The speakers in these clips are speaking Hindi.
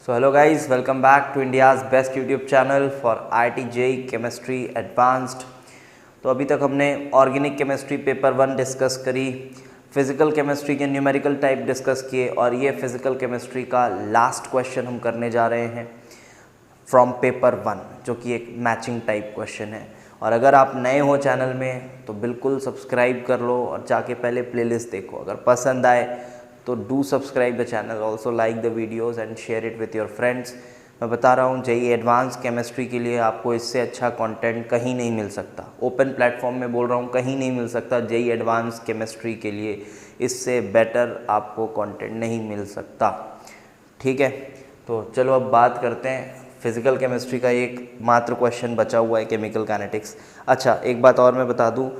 So hello guys, welcome back to India's best YouTube channel for IIT JEE Chemistry Advanced। तो अभी तक हमने ऑर्गेनिक केमिस्ट्री पेपर 1 डिस्कस करी, फिज़िकल केमिस्ट्री के न्यूमेरिकल टाइप डिस्कस किए और ये फिज़िकल केमिस्ट्री का लास्ट क्वेश्चन हम करने जा रहे हैं फ्रॉम पेपर 1, जो कि एक मैचिंग टाइप क्वेश्चन है। और अगर आप नए हो चैनल में तो बिल्कुल सब्सक्राइब कर लो और जाके पहले प्लेलिस्ट देखो। अगर पसंद आए तो do subscribe the channel, also like the videos and share it with your friends. मैं बता रहा हूँ JEE एडवांस केमिस्ट्री के लिए आपको इससे अच्छा कंटेंट कहीं नहीं मिल सकता। ओपन प्लेटफॉर्म में बोल रहा हूँ, कहीं नहीं मिल सकता। JEE एडवांस केमिस्ट्री के लिए इससे बेटर आपको कंटेंट नहीं मिल सकता। ठीक है, तो चलो अब बात करते हैं फिज़िकल केमिस्ट्री का। एक मात्र क्वेश्चन बचा हुआ है, केमिकल काइनेटिक्स। अच्छा, एक बात और मैं बता दूँ,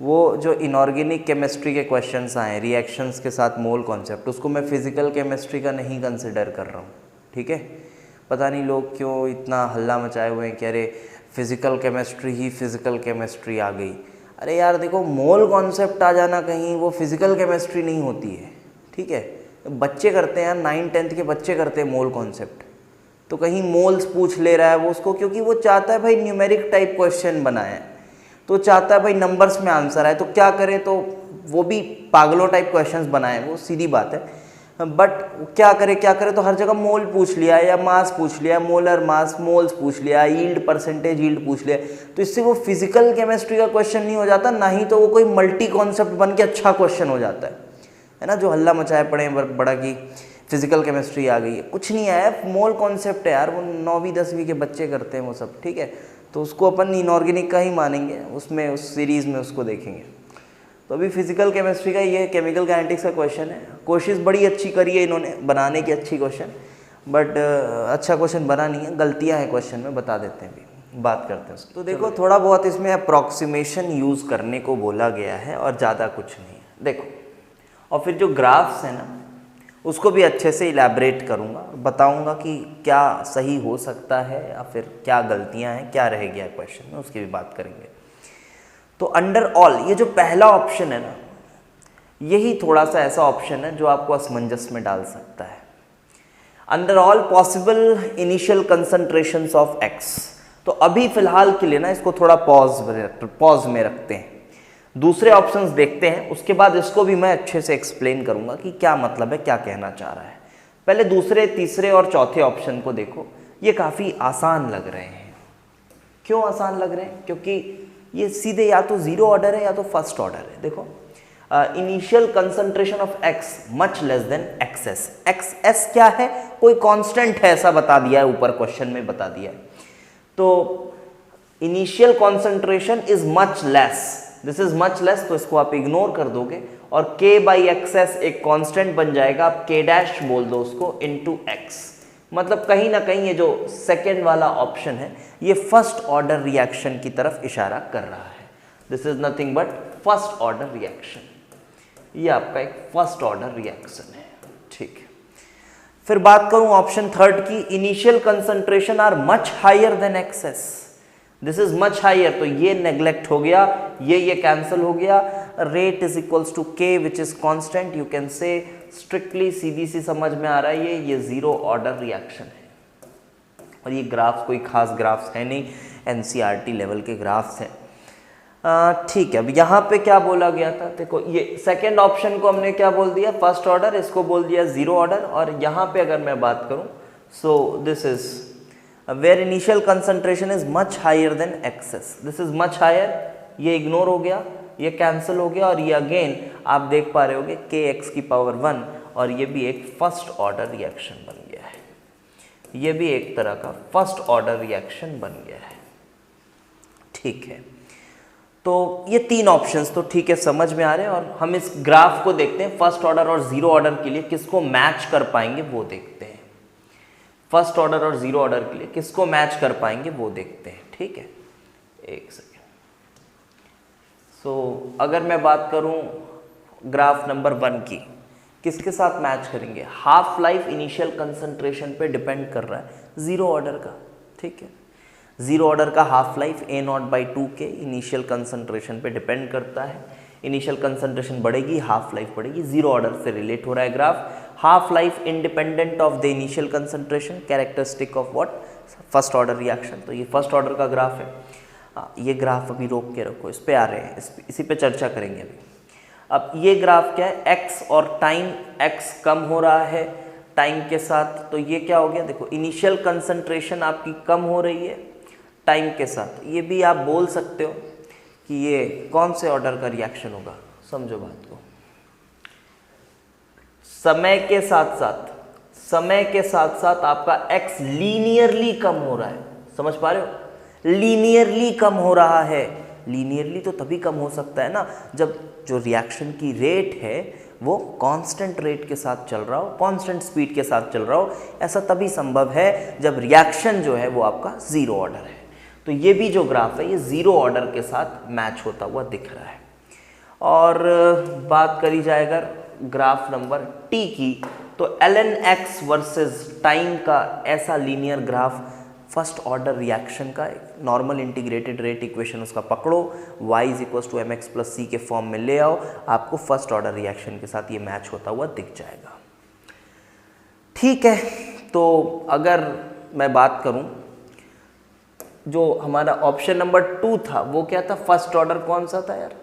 वो जो इनऑर्गेनिक केमिस्ट्री के क्वेश्चंस आए रिएक्शंस के साथ मोल कॉन्सेप्ट, उसको मैं फिज़िकल केमिस्ट्री का नहीं कंसिडर कर रहा हूँ। ठीक है, पता नहीं लोग क्यों इतना हल्ला मचाए हुए हैं कि अरे फिज़िकल केमिस्ट्री ही फिज़िकल केमिस्ट्री आ गई। अरे यार देखो, मोल कॉन्सेप्ट आ जाना कहीं वो फिज़िकल केमिस्ट्री नहीं होती है। ठीक है, बच्चे करते हैं यार, 9th-10th के बच्चे करते हैं मोल कॉन्सेप्ट। तो कहीं मोल्स पूछ ले रहा है वो उसको, क्योंकि वो चाहता है भाई न्यूमेरिक टाइप क्वेश्चन बनाए, तो चाहता है भाई नंबर्स में आंसर आए। तो क्या करें, तो वो भी पागलों टाइप क्वेश्चंस बनाए, वो सीधी बात है। बट क्या करे तो हर जगह मोल पूछ लिया या मास पूछ लिया, मोलर मास, मोल्स पूछ लिया, यील्ड परसेंटेज यील्ड पूछ लिया। तो इससे वो फिजिकल केमिस्ट्री का क्वेश्चन नहीं हो जाता, ना ही तो वो कोई मल्टी कॉन्सेप्ट बन के अच्छा क्वेश्चन हो जाता है ना। जो हल्ला मचाए पड़े हैं बड़ा की फिजिकल केमिस्ट्री आ गई है, कुछ नहीं आया, मोल कॉन्सेप्ट है यार, वो 9वीं 10वीं के बच्चे करते हैं वो सब। ठीक है, तो उसको अपन इनऑर्गेनिक का ही मानेंगे, उसमें उस सीरीज़ में उसको देखेंगे। तो अभी फिजिकल केमिस्ट्री का ये केमिकल काइनेटिक्स का क्वेश्चन है। कोशिश बड़ी अच्छी करी है इन्होंने बनाने की, अच्छी क्वेश्चन, बट अच्छा क्वेश्चन बना नहीं है, गलतियां हैं क्वेश्चन में, बता देते हैं, अभी बात करते हैं उसकी। तो देखो, थोड़ा बहुत इसमें अप्रॉक्सीमेशन यूज़ करने को बोला गया है और ज़्यादा कुछ नहीं है। देखो, और फिर जो ग्राफ्स है ना, उसको भी अच्छे से इलैबोरेट करूँगा, बताऊँगा कि क्या सही हो सकता है या फिर क्या गलतियाँ हैं, क्या रह गया क्वेश्चन में, उसकी भी बात करेंगे। तो अंडर ऑल, ये जो पहला ऑप्शन है ना, यही थोड़ा सा ऐसा ऑप्शन है जो आपको असमंजस में डाल सकता है। Under all possible initial concentrations of x. तो अभी फिलहाल के लिए ना इसको थोड़ा पॉज में रखते हैं, दूसरे ऑप्शंस देखते हैं, उसके बाद इसको भी मैं अच्छे से एक्सप्लेन करूंगा कि क्या मतलब है, क्या कहना चाह रहा है। पहले दूसरे, तीसरे और चौथे ऑप्शन को देखो, ये काफ़ी आसान लग रहे हैं। क्यों आसान लग रहे हैं? क्योंकि ये सीधे या तो जीरो ऑर्डर है या तो फर्स्ट ऑर्डर है। देखो, initial concentration of X much less than excess. Excess क्या है? कोई कांस्टेंट है, ऐसा बता दिया है, ऊपर क्वेश्चन में बता दिया है। तो initial concentration is much less, this is much less, तो इसको आप इग्नोर कर दोगे और k बाई एक्सएस एक कांस्टेंट बन जाएगा, आप k डैश बोल दो उसको इनटू x। मतलब कहीं ना कहीं ये जो सेकेंड वाला ऑप्शन है, ये फर्स्ट ऑर्डर रिएक्शन की तरफ इशारा कर रहा है। This is nothing but first order reaction, ये आपका एक फर्स्ट ऑर्डर रिएक्शन है। ठीक है, फिर बात करूं ऑप्शन थर्ड की, initial concentration are much higher than excess. This is much higher, तो ये नेग्लेक्ट हो गया, ये कैंसिल हो गया। Rate is equals to k which is constant, you can say strictly, सीधी सी समझ में आ रहा है, ये जीरो ऑर्डर रिएक्शन है। और ये ग्राफ्स कोई खास ग्राफ्स है नहीं, NCERT लेवल के ग्राफ्स हैं। ठीक है, अब यहाँ पे क्या बोला गया था, देखो ये सेकेंड ऑप्शन को हमने क्या बोल दिया, फर्स्ट ऑर्डर, इसको बोल दिया जीरो ऑर्डर। और यहाँ पे अगर मैं बात करूँ, so this is where initial concentration is much higher than excess, this is much higher, ये इग्नोर हो गया, ये कैंसिल हो गया, और ये अगेन आप देख पा रहे होगे kx की पावर 1, और ये भी एक फर्स्ट ऑर्डर रिएक्शन बन गया है। ये भी एक तरह का फर्स्ट ऑर्डर रिएक्शन बन गया है। ठीक है, तो ये तीन ऑप्शंस तो ठीक है, समझ में आ रहे हैं। और हम इस ग्राफ को देखते हैं, फर्स्ट ऑर्डर और जीरो ऑर्डर के लिए किसको मैच कर पाएंगे वो देखते हैं। फर्स्ट ऑर्डर और जीरो ऑर्डर के लिए किसको मैच कर पाएंगे वो देखते हैं। ठीक है, एक सेकेंड। सो अगर मैं बात करूं ग्राफ नंबर 1 की, किसके साथ मैच करेंगे? हाफ लाइफ इनिशियल कंसंट्रेशन पे डिपेंड कर रहा है जीरो ऑर्डर का। ठीक है, जीरो ऑर्डर का half life a0/2k initial concentration पे डिपेंड करता है। इनिशियल कंसंट्रेशन बढ़ेगी, हाफ लाइफ बढ़ेगी, जीरो ऑर्डर से रिलेट हो रहा है graph. Half life independent of the initial concentration, characteristic of what, first order reaction. तो ये फर्स्ट ऑर्डर का ग्राफ है। ये ग्राफ अभी रोक के रखो, इस पे आ रहे हैं, इसी पे चर्चा करेंगे अभी। अब ये ग्राफ क्या है, x और टाइम, x कम हो रहा है टाइम के साथ, तो ये क्या हो गया, देखो इनिशियल कंसंट्रेशन आपकी कम हो रही है टाइम के साथ। ये भी आप बोल सकते हो कि ये कौन से ऑर्डर का रिएक्शन होगा, समझो बात को। समय के साथ साथ आपका x लीनियरली कम हो रहा है, समझ पा रहे हो, लीनियरली कम हो रहा है। लीनियरली तो तभी कम हो सकता है ना जब जो रिएक्शन की रेट है वो कांस्टेंट रेट के साथ चल रहा हो, कांस्टेंट स्पीड के साथ चल रहा हो। ऐसा तभी संभव है जब रिएक्शन जो है वो आपका जीरो ऑर्डर है। तो ये भी जो ग्राफ है ये जीरो ऑर्डर के साथ मैच होता हुआ दिख रहा है। और बात करी जाए अगर ग्राफ नंबर टी की, तो ln(x) वर्सेस टाइम का ऐसा linear graph first order reaction का नॉर्मल इंटीग्रेटेड रेट इक्वेशन उसका पकड़ो, y = mx + c के फॉर्म में ले आओ, आपको फर्स्ट ऑर्डर रिएक्शन के साथ ये मैच होता हुआ दिख जाएगा। ठीक है, तो अगर मैं बात करूं, जो हमारा ऑप्शन नंबर 2 था वो क्या था, फर्स्ट ऑर्डर कौन सा था यार,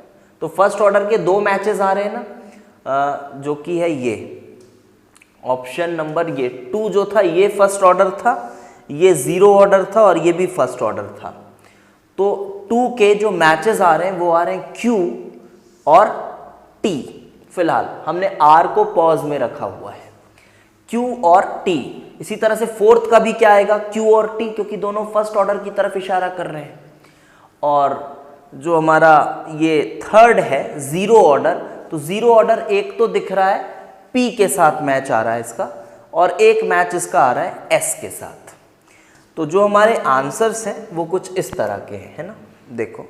तो फर्स्ट ऑर्डर के दो मैचेस आ रहे हैं ना, जो कि है ये ऑप्शन नंबर ये 2 जो था ये फर्स्ट ऑर्डर था, ये जीरो ऑर्डर था और ये भी फर्स्ट ऑर्डर था। तो 2 के जो मैचेस आ रहे हैं वो आ रहे हैं Q और T। फिलहाल हमने R को पॉज में रखा हुआ है, Q और T। इसी तरह से फोर्थ का भी क्या आएगा, Q और T, क्योंकि दोनों फर्स्ट ऑर्डर की तरफ इशारा कर रहे हैं। और जो हमारा ये थर्ड है जीरो ऑर्डर, तो जीरो ऑर्डर एक तो दिख रहा है P के साथ मैच आ रहा है इसका, और एक मैच इसका आ रहा है S के साथ। तो जो हमारे आंसर्स हैं वो कुछ इस तरह के हैं, है ना। देखो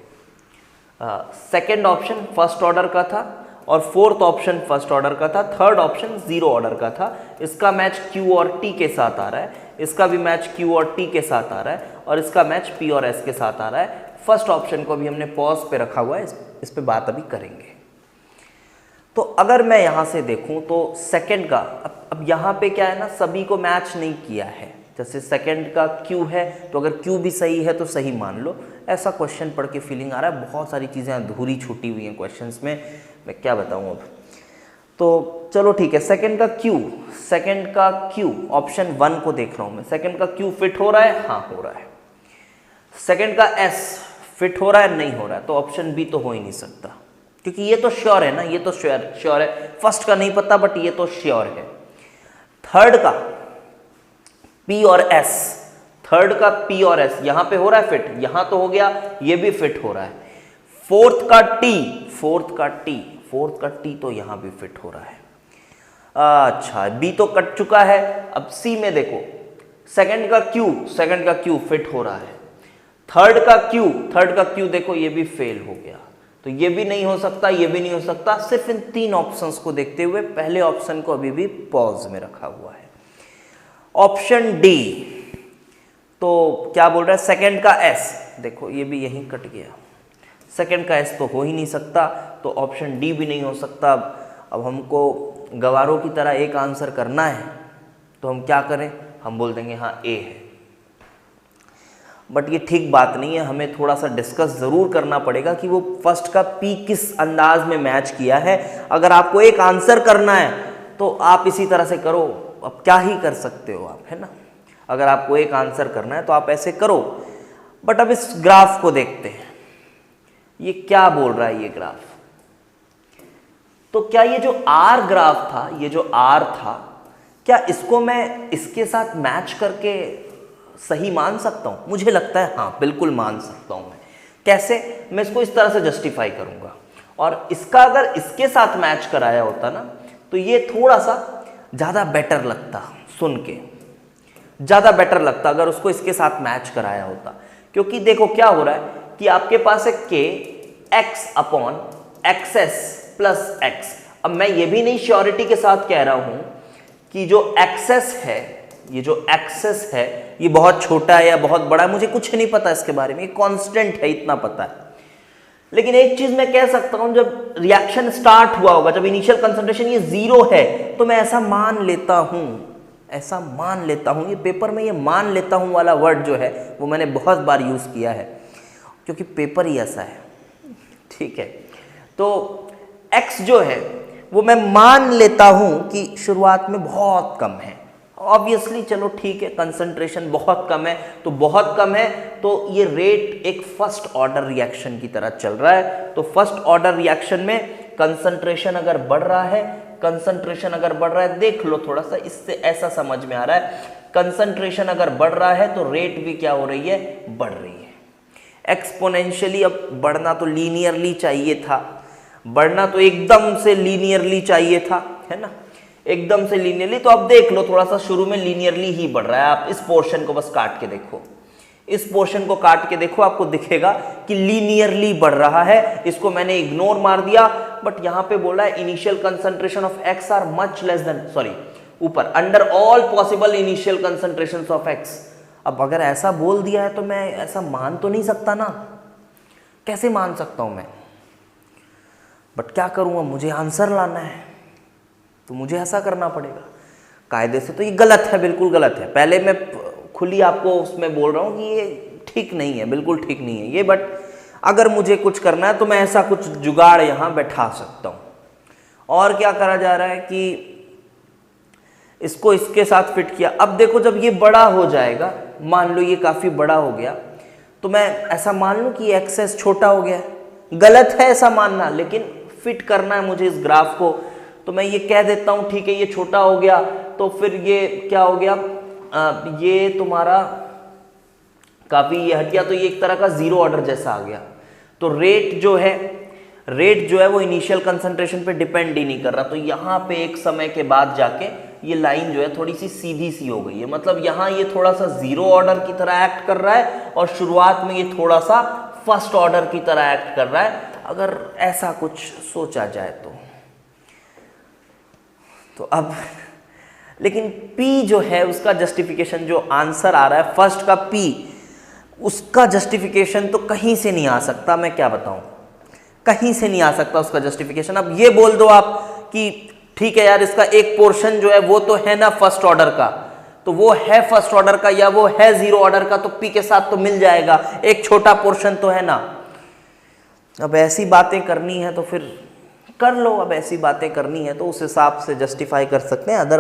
सेकंड ऑप्शन फर्स्ट ऑर्डर का था और फोर्थ ऑप्शन फर्स्ट ऑर्डर का था, थर्ड ऑप्शन जीरो ऑर्डर का था। इसका मैच Q और T के साथ आ रहा है, इसका भी मैच Q और T के साथ आ रहा है, और इसका मैच P और S के साथ आ रहा है। फर्स्ट ऑप्शन को भी हमने पॉज पे रखा हुआ है, इस पे बात अभी करेंगे। तो अगर मैं यहाँ से देखूँ तो सेकंड का, अब यहाँ पे क्या है ना, सभी को मैच नहीं किया है। जैसे सेकंड का Q है, तो अगर Q भी सही है तो सही मान लो। ऐसा क्वेश्चन पढ़ के फीलिंग आ रहा है बहुत सारी चीज़ें अधूरी छूटी हुई हैं क्वेश्चंस में, मैं क्या बताऊँ अब। तो चलो ठीक है, सेकंड का Q ऑप्शन 1 को देख रहा हूँ मैं, सेकंड का Q फिट हो रहा है, हाँ हो रहा है। सेकंड का S फिट हो रहा है, नहीं हो रहा है, तो ऑप्शन बी तो हो ही नहीं सकता, क्योंकि ये तो श्योर है ना, ये तो श्योर है। फर्स्ट का नहीं पता बट ये तो श्योर है। थर्ड का P और S, थर्ड का P और S यहां पे हो रहा है फिट, यहां तो हो गया, ये भी फिट हो रहा है। फोर्थ का T तो यहां भी फिट हो रहा है। अच्छा, B तो कट चुका है। अब C में देखो, सेकंड का Q फिट हो रहा है। थर्ड का Q देखो, ये भी फेल हो गया, तो ये भी नहीं हो सकता, ये भी नहीं हो सकता। सिर्फ इन 3 ऑप्शंस को देखते हुए पहले ऑप्शन को अभी भी पॉज में रखा हुआ है। ऑप्शन डी, तो क्या बोल रहा है, सेकंड का S, देखो ये भी यहीं कट गया, सेकंड का S तो हो ही नहीं सकता, तो ऑप्शन डी भी नहीं हो सकता। अब हमको गवारों की तरह एक आंसर करना है, तो हम क्या करें, हम बोल देंगे हाँ A है। बट ये ठीक बात नहीं है, हमें थोड़ा सा डिस्कस ज़रूर करना पड़ेगा कि वो फर्स्ट का P किस अंदाज में मैच किया है। अगर आपको एक आंसर करना है तो आप इसी तरह से करो, अब क्या ही कर सकते हो आप, है ना। अगर आपको एक आंसर करना है तो आप ऐसे करो। बट अब इस ग्राफ को देखते हैं, ये क्या बोल रहा है ये ग्राफ। तो क्या ये जो R ग्राफ था, ये जो R था, क्या इसको मैं इसके साथ मैच करके सही मान सकता हूं? मुझे लगता है हाँ, बिल्कुल मान सकता हूं मैं। कैसे? मैं इसको इस तरह से जस्टिफाई करूंगा, और इसका अगर इसके साथ मैच कराया होता ना, तो ये थोड़ा सा ज़्यादा बेटर लगता, सुन के ज़्यादा बेटर लगता अगर उसको इसके साथ मैच कराया होता। क्योंकि देखो क्या हो रहा है कि आपके पास है K x/xs + x। अब मैं ये भी नहीं श्योरिटी के साथ कह रहा हूं कि जो एक्सेस है, ये जो एक्सेस है ये बहुत छोटा है या बहुत बड़ा है, मुझे कुछ नहीं पता इसके बारे में, ये कांस्टेंट है इतना पता है। लेकिन एक चीज मैं कह सकता हूं, जब रिएक्शन स्टार्ट हुआ होगा, जब इनिशियल कंसंट्रेशन ये 0 है, तो मैं ऐसा मान लेता हूं, ये पेपर में ये मान लेता हूं वाला वर्ड जो है वो मैंने बहुत बार यूज किया है, क्योंकि पेपर ही ऐसा है, ठीक है। तो x जो है वो मैं मान लेता हूं कि शुरुआत में बहुत कम है, ऑब्वियसली चलो ठीक है, कंसंट्रेशन बहुत कम है, तो बहुत कम है तो ये रेट एक फर्स्ट ऑर्डर रिएक्शन की तरह चल रहा है। तो फर्स्ट ऑर्डर रिएक्शन में कंसंट्रेशन अगर बढ़ रहा है, देख लो थोड़ा सा, इससे ऐसा समझ में आ रहा है, कंसंट्रेशन अगर बढ़ रहा है तो रेट भी क्या हो रही है, बढ़ रही है एक्सपोनेंशियली। अब बढ़ना तो लीनियरली चाहिए था, बढ़ना तो एकदम से लीनियरली चाहिए था, है ना, एकदम से लीनियरली। तो अब देख लो थोड़ा सा शुरू में लीनियरली ही बढ़ रहा है, आप इस पोर्शन को बस काट के देखो, इस पोर्शन को काट के देखो, आपको दिखेगा कि लीनियरली बढ़ रहा है। इसको मैंने इग्नोर मार दिया, बट यहां पे बोला है initial concentration of X are much less than, sorry ऊपर, under all possible initial concentration of X. अब अगर ऐसा बोल दिया है तो मैं ऐसा मान तो नहीं सकता ना, कैसे मान सकता हूं मैं, बट क्या करूंगा, मुझे आंसर लाना है तो मुझे ऐसा करना पड़ेगा कायदे से। तो ये गलत है, बिल्कुल गलत है, पहले मैं खुली आपको उसमें बोल रहा हूं कि ये ठीक नहीं है, बिल्कुल ठीक नहीं है ये, बट अगर मुझे कुछ करना है तो मैं ऐसा कुछ जुगाड़ यहां बैठा सकता हूं। और क्या करा जा रहा है कि इसको इसके साथ फिट किया। अब देखो जब ये बड़ा हो जाएगा, मान लो ये काफी बड़ा हो गया, तो मैं ऐसा मान लूं कि एक्सेस छोटा हो गया, गलत है ऐसा मानना, लेकिन फिट करना है मुझे इस ग्राफ को, तो मैं ये कह देता हूं ठीक है ये छोटा हो गया, तो फिर ये क्या हो गया, ये तुम्हारा काफी ये हट गया, तो ये एक तरह का जीरो ऑर्डर जैसा आ गया। तो रेट जो है वो इनिशियल कंसंट्रेशन पे डिपेंड ही नहीं कर रहा, तो यहां पे एक समय के बाद जाके ये लाइन जो है थोड़ी सी सीधी सी हो गई है, मतलब यहां ये थोड़ा सा जीरो ऑर्डर की तरह एक्ट कर रहा है और शुरुआत में ये थोड़ा सा फर्स्ट ऑर्डर की तरह एक्ट कर रहा है, अगर ऐसा कुछ सोचा जाए तो अब लेकिन P जो है उसका जस्टिफिकेशन, जो आंसर आ रहा है फर्स्ट का P, उसका जस्टिफिकेशन तो कहीं से नहीं आ सकता, मैं क्या बताऊं, कहीं से नहीं आ सकता उसका जस्टिफिकेशन। अब ये बोल दो आप कि ठीक है यार, इसका एक पोर्शन जो है वो तो है ना फर्स्ट ऑर्डर का, तो वो है फर्स्ट ऑर्डर का या वो है जीरो ऑर्डर का, तो P के साथ तो मिल जाएगा, एक छोटा पोर्शन तो है ना। अब ऐसी बातें करनी है तो फिर कर लो, अब ऐसी बातें करनी है तो उस हिसाब से जस्टिफाई कर सकते हैं, अदर